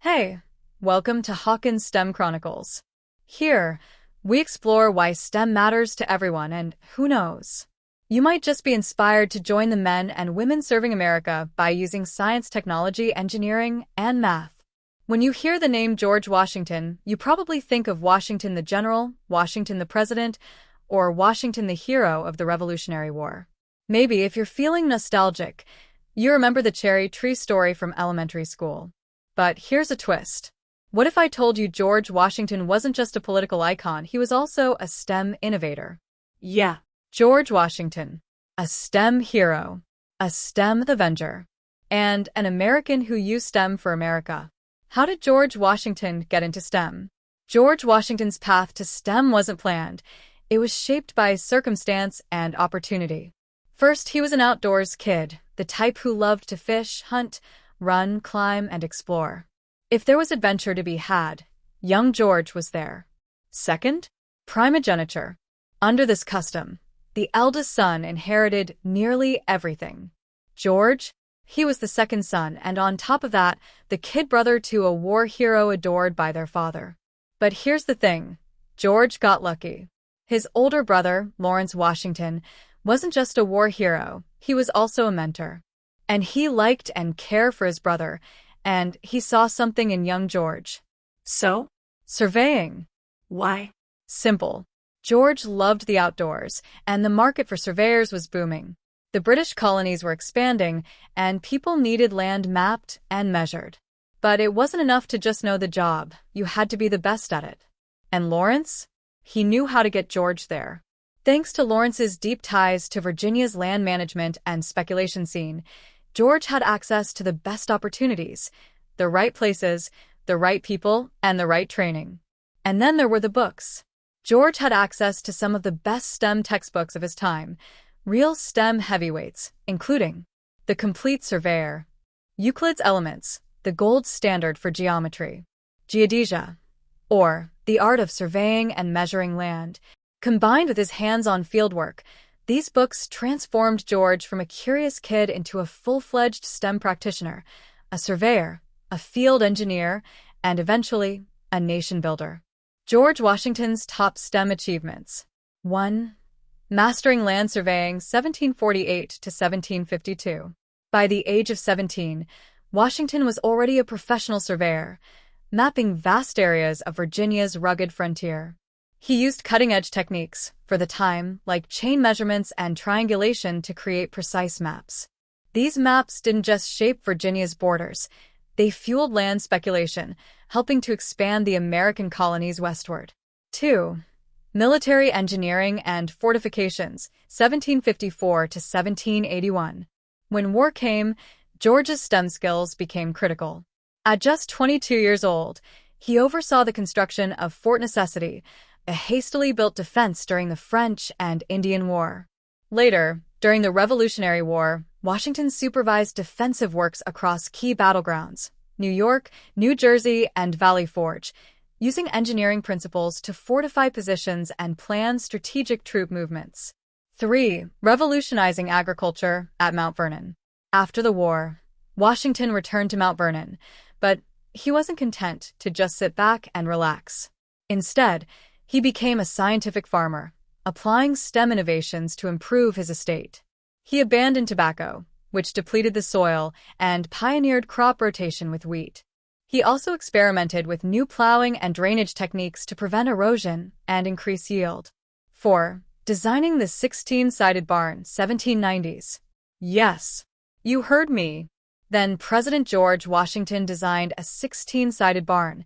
Hey, welcome to Hawkins STEM Chronicles. Here, we explore why STEM matters to everyone and who knows. You might just be inspired to join the men and women serving America by using science, technology, engineering, and math. When you hear the name George Washington, you probably think of Washington the General, Washington the President, or Washington the hero of the Revolutionary War. Maybe if you're feeling nostalgic, you remember the cherry tree story from elementary school. But here's a twist. What if I told you George Washington wasn't just a political icon, he was also a STEM innovator? Yeah, George Washington, a STEM hero, a STEM Avenger, and an American who used STEM for America. How did George Washington get into STEM? George Washington's path to STEM wasn't planned. It was shaped by circumstance and opportunity. First, he was an outdoors kid, the type who loved to fish, hunt, run, climb, and explore. If there was adventure to be had, young George was there. Second, primogeniture. Under this custom, the eldest son inherited nearly everything. George, he was the second son, and on top of that, the kid brother to a war hero adored by their father. But here's the thing, George got lucky. His older brother, Lawrence Washington, wasn't just a war hero, he was also a mentor. And he liked and cared for his brother, and he saw something in young George. so? Surveying. Why? Simple. George loved the outdoors, and the market for surveyors was booming. The British colonies were expanding, and people needed land mapped and measured. But it wasn't enough to just know the job, you had to be the best at it. And Lawrence? He knew how to get George there. Thanks to Lawrence's deep ties to Virginia's land management and speculation scene, George had access to the best opportunities, the right places, the right people, and the right training. And then there were the books. George had access to some of the best STEM textbooks of his time, real STEM heavyweights, including The Complete Surveyor, Euclid's Elements, the gold standard for geometry, Geodesia, or The Art of Surveying and Measuring Land. Combined with his hands-on fieldwork, these books transformed George from a curious kid into a full-fledged STEM practitioner, a surveyor, a field engineer, and eventually, a nation builder. George Washington's top STEM achievements. 1. Mastering land surveying 1748 to 1752. By the age of 17, Washington was already a professional surveyor, mapping vast areas of Virginia's rugged frontier. He used cutting-edge techniques, for the time, like chain measurements and triangulation to create precise maps. These maps didn't just shape Virginia's borders, they fueled land speculation, helping to expand the American colonies westward. 2. Military engineering and fortifications, 1754 to 1781. When war came, George's STEM skills became critical. At just 22 years old, he oversaw the construction of Fort Necessity, a hastily built defense during the French and Indian War. Later, during the Revolutionary War, Washington supervised defensive works across key battlegrounds, New York, New Jersey, and Valley Forge, using engineering principles to fortify positions and plan strategic troop movements. 3. Revolutionizing agriculture at Mount Vernon. After the war, Washington returned to Mount Vernon, but he wasn't content to just sit back and relax. Instead, he became a scientific farmer, applying STEM innovations to improve his estate. He abandoned tobacco, which depleted the soil, and pioneered crop rotation with wheat. He also experimented with new plowing and drainage techniques to prevent erosion and increase yield. 4. Designing the 16-sided barn, 1790s. Yes, you heard me. Then President George Washington designed a 16-sided barn.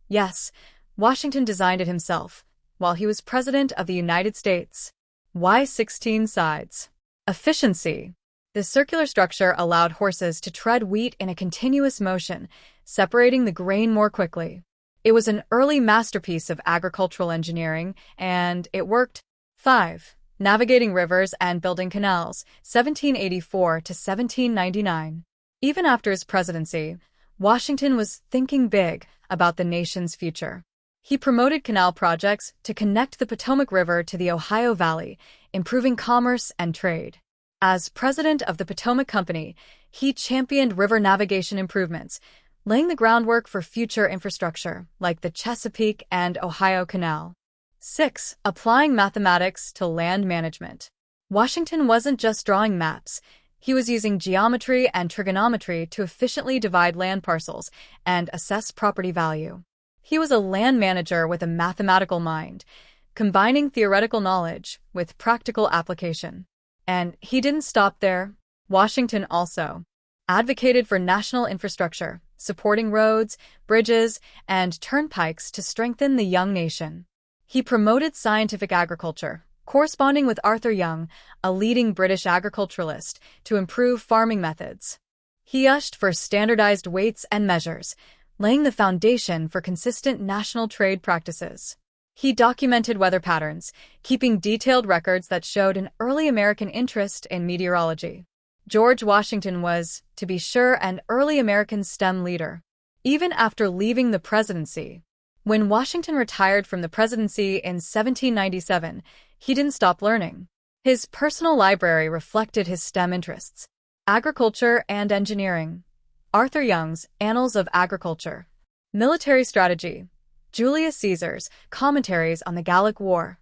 Yes, Washington designed it himself, while he was President of the United States. Why 16 sides? Efficiency. The circular structure allowed horses to tread wheat in a continuous motion, separating the grain more quickly. It was an early masterpiece of agricultural engineering, and it worked. 5. Navigating rivers and building canals, 1784 to 1799. Even after his presidency, Washington was thinking big about the nation's future. He promoted canal projects to connect the Potomac River to the Ohio Valley, improving commerce and trade. As president of the Potomac Company, he championed river navigation improvements, laying the groundwork for future infrastructure like the Chesapeake and Ohio Canal. 6. Applying mathematics to land management. Washington wasn't just drawing maps. He was using geometry and trigonometry to efficiently divide land parcels and assess property value. He was a land manager with a mathematical mind, combining theoretical knowledge with practical application. And he didn't stop there. Washington also advocated for national infrastructure, supporting roads, bridges, and turnpikes to strengthen the young nation. He promoted scientific agriculture, corresponding with Arthur Young, a leading British agriculturalist, to improve farming methods. He pushed for standardized weights and measures, laying the foundation for consistent national trade practices. He documented weather patterns, keeping detailed records that showed an early American interest in meteorology. George Washington was, to be sure, an early American STEM leader. Even after leaving the presidency, when Washington retired from the presidency in 1797, he didn't stop learning. His personal library reflected his STEM interests: agriculture and engineering, Arthur Young's Annals of Agriculture, military strategy, Julius Caesar's Commentaries on the Gallic War,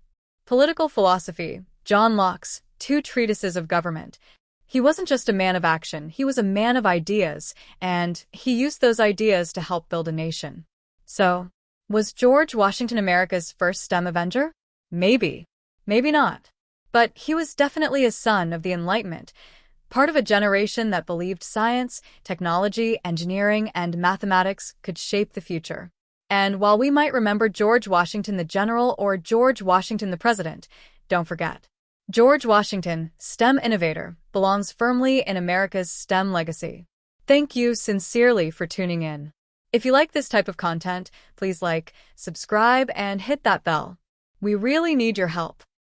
political philosophy, John Locke's Two Treatises of Government. He wasn't just a man of action, he was a man of ideas, and he used those ideas to help build a nation. So, was George Washington America's first STEM avenger? Maybe. Maybe not. But he was definitely a son of the Enlightenment, part of a generation that believed science, technology, engineering, and mathematics could shape the future. And while we might remember George Washington the general or George Washington the president, don't forget, George Washington, STEM innovator, belongs firmly in America's STEM legacy. Thank you sincerely for tuning in. If you like this type of content, please like, subscribe, and hit that bell. We really need your help.